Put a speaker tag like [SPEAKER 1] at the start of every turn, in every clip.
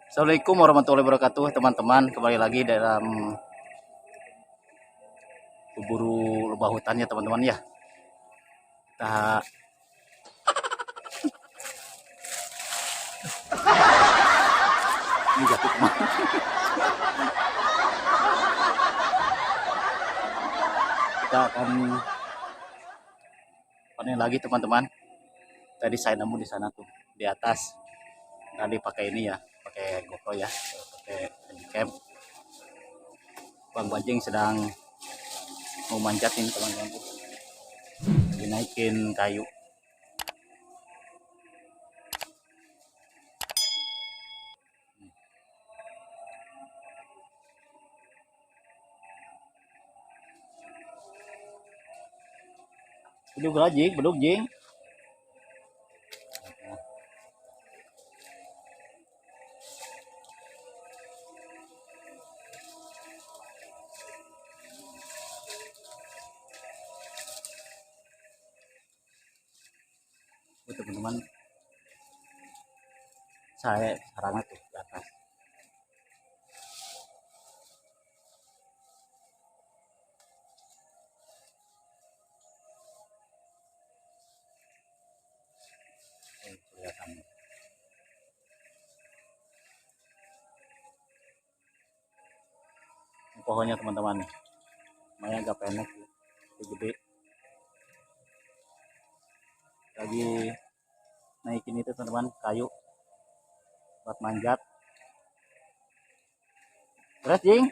[SPEAKER 1] Assalamualaikum warahmatullahi wabarakatuh, teman-teman. Kembali lagi dalam berburu lebah hutan ya, teman-teman ya. Kita ini jatuh kemana? Kita akan panen lagi, teman-teman. Tadi saya nemu di sana tuh, di atas. Tadi pakai ini ya, pakai GoPro ya, pakai handycam. Bang Bajing sedang mau manjatin, teman-teman. Dinaikin kayu. Bedug lagi, bedug jing. Teman-teman, saya sarangnya tuh di atas. Kelihatan. Pohonnya teman-teman, lumayan agak pendek, gede. Lagi naikin itu teman-teman, kayu buat manjat. Terus jing,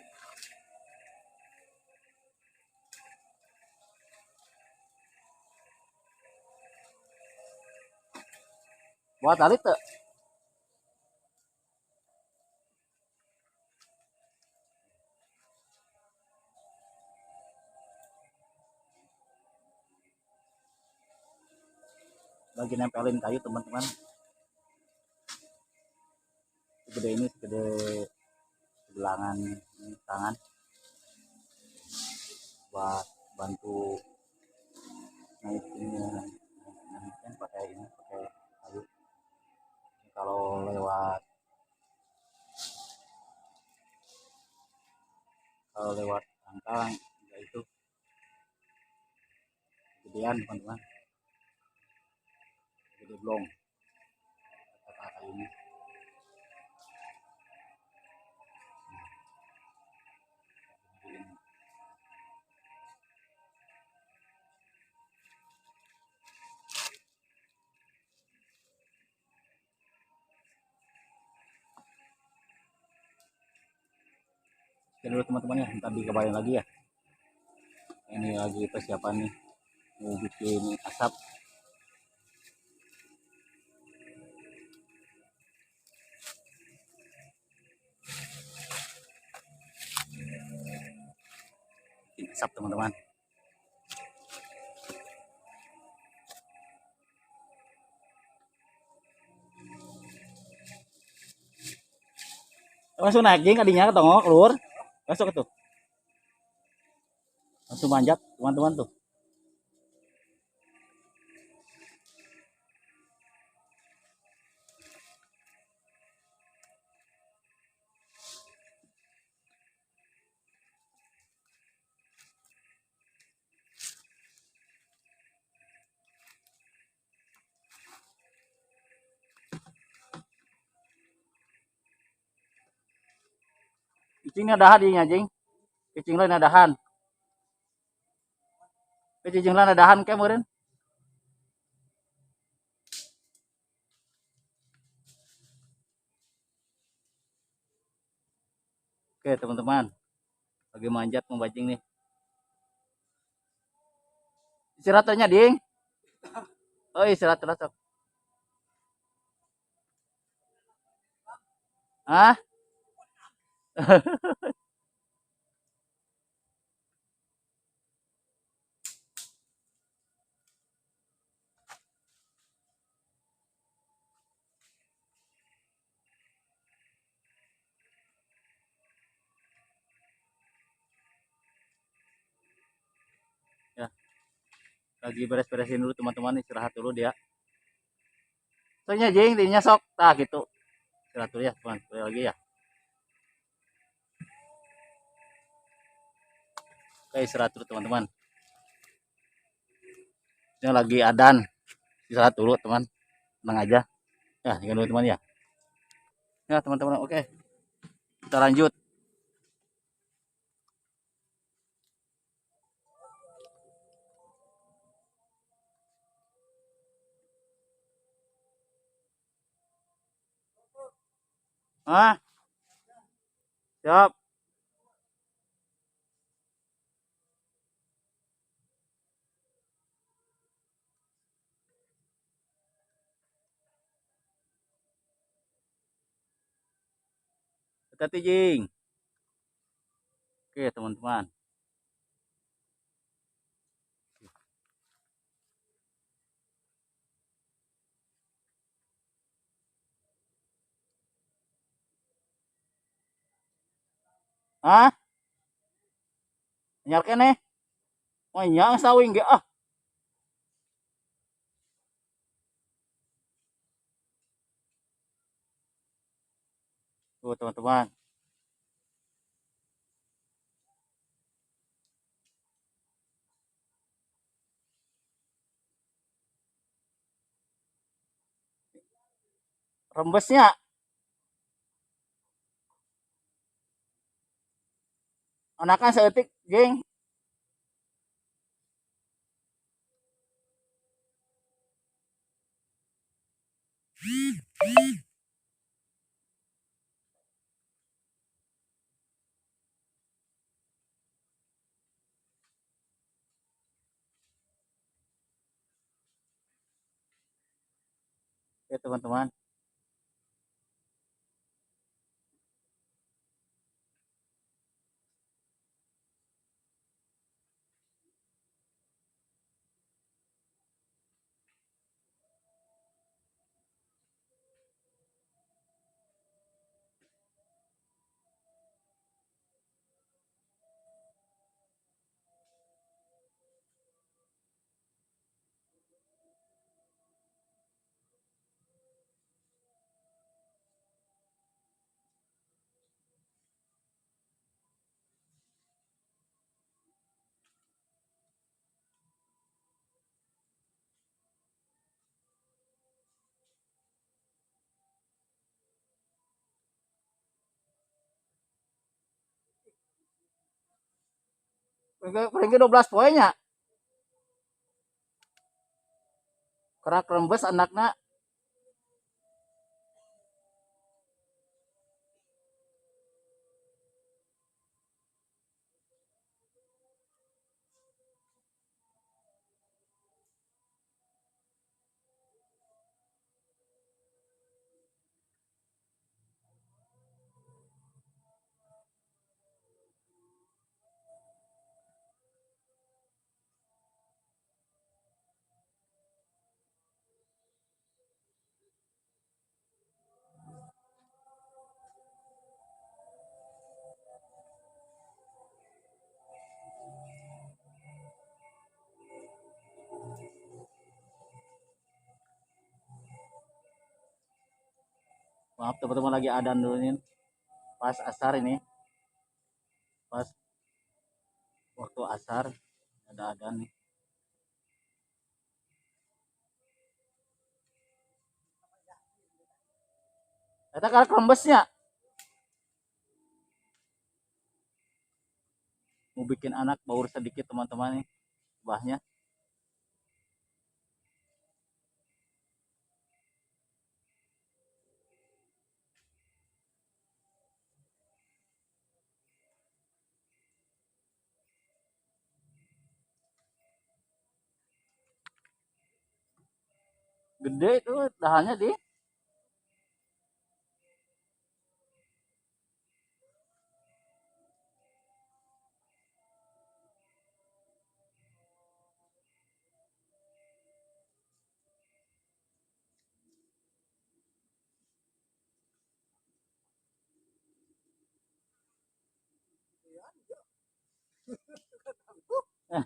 [SPEAKER 1] buat tali tuh. Lagi nempelin kayu teman-teman. Segede ini, segede sebelangan tangan, buat bantu naikin pakai ini, pakai kayu. Kalau lewat angkang ya itu gedean teman-teman, gede blong kata kayunya. Oke dulu teman-teman ya, ntar dikabarin lagi ya. Ini lagi persiapan nih, mau bikin asap. Bikin asap teman-teman. Langsung naik jing adinya ketongok lur. Masuk tuh. Langsung manjat teman-teman tuh. Cicingnya dahan di jing. Cicing lain dahan. Cicing lain dahan kemarin. Oke teman-teman, lagi manjat membajing nih. Istirahatnya ding. Oh istirahat terus. Ah? Ya, lagi beres-beresin dulu teman-teman, istirahat dulu dia. Soalnya jing, dinya sok, gitu. Istirahat dulu ya teman, boleh lagi ya. Oke, istirahat dulu teman-teman. Ini lagi adan, istirahat dulu teman, tenang aja. Ya, tinggal dulu teman ya. Ya teman-teman, oke, kita lanjut. Ah, siap. Hati-hati Jing. Oke teman-teman. Ah, nyarkan nih. Wah, nyang sawing ge ah. Tuh teman-teman. Rembesnya. Anakan seetik, Jing. Oke teman-teman. Peringkat 12 poinnya. Kerak rembes anaknya. Maaf teman-teman, lagi adan dulu nih. Pas asar ini. Pas waktu asar ada adan nih. Kita kerak rembesnya. Mau bikin anak baur sedikit teman-teman nih. Bahnya. Gede itu dahannya di. Eh,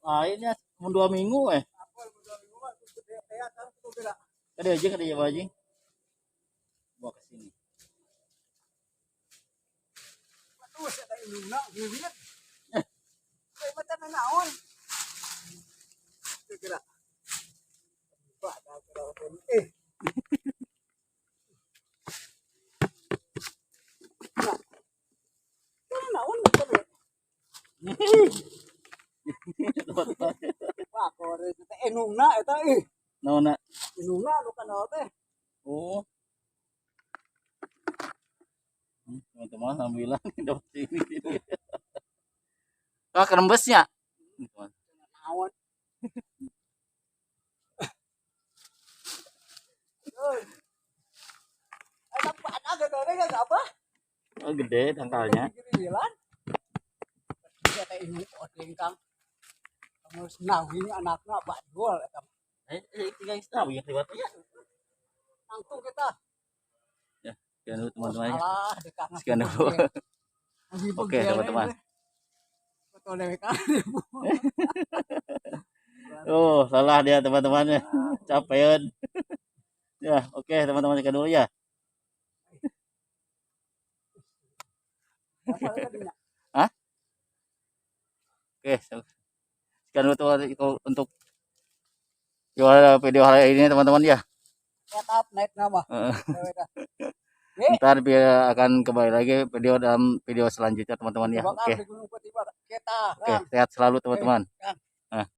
[SPEAKER 1] Ah, ini mau 2 minggu Tadi aja kata Jawa aja. Bawa ke sini.
[SPEAKER 2] Aduh, saya tak ingin giliran. Saya macam naon. Kira. Naon betul. Wah, kore teh enungna eta ih.
[SPEAKER 1] Naona.
[SPEAKER 2] Enungna nu kana teh.
[SPEAKER 1] Oh. Teman-teman alhamdulillah dapat ini. Ah, kerembesnya.
[SPEAKER 2] Naon. Eta pada gede enggak apa?
[SPEAKER 1] Oh, gede tangkalnya.
[SPEAKER 2] Giliran. Saya teh ingin odeng Kang. Kamu senawi anakna badol eta.
[SPEAKER 1] Tinggal istilah ya lewatnya.
[SPEAKER 2] Langsung kita.
[SPEAKER 1] Ya, sekian dulu teman-teman.
[SPEAKER 2] Salah dekat.
[SPEAKER 1] Sekian dulu. Oke, teman-teman.
[SPEAKER 2] Betul deh Kang.
[SPEAKER 1] Oh, salah dia teman-temannya. Capean. Ya, oke teman-teman sekian dulu ya. Hah? Oke, sekian dulu untuk video hari ini teman-teman ya.
[SPEAKER 2] Tetap naik nama.
[SPEAKER 1] Ntar biar akan kembali lagi dalam video selanjutnya teman-teman ya. Oke. Oke, sehat selalu teman-teman.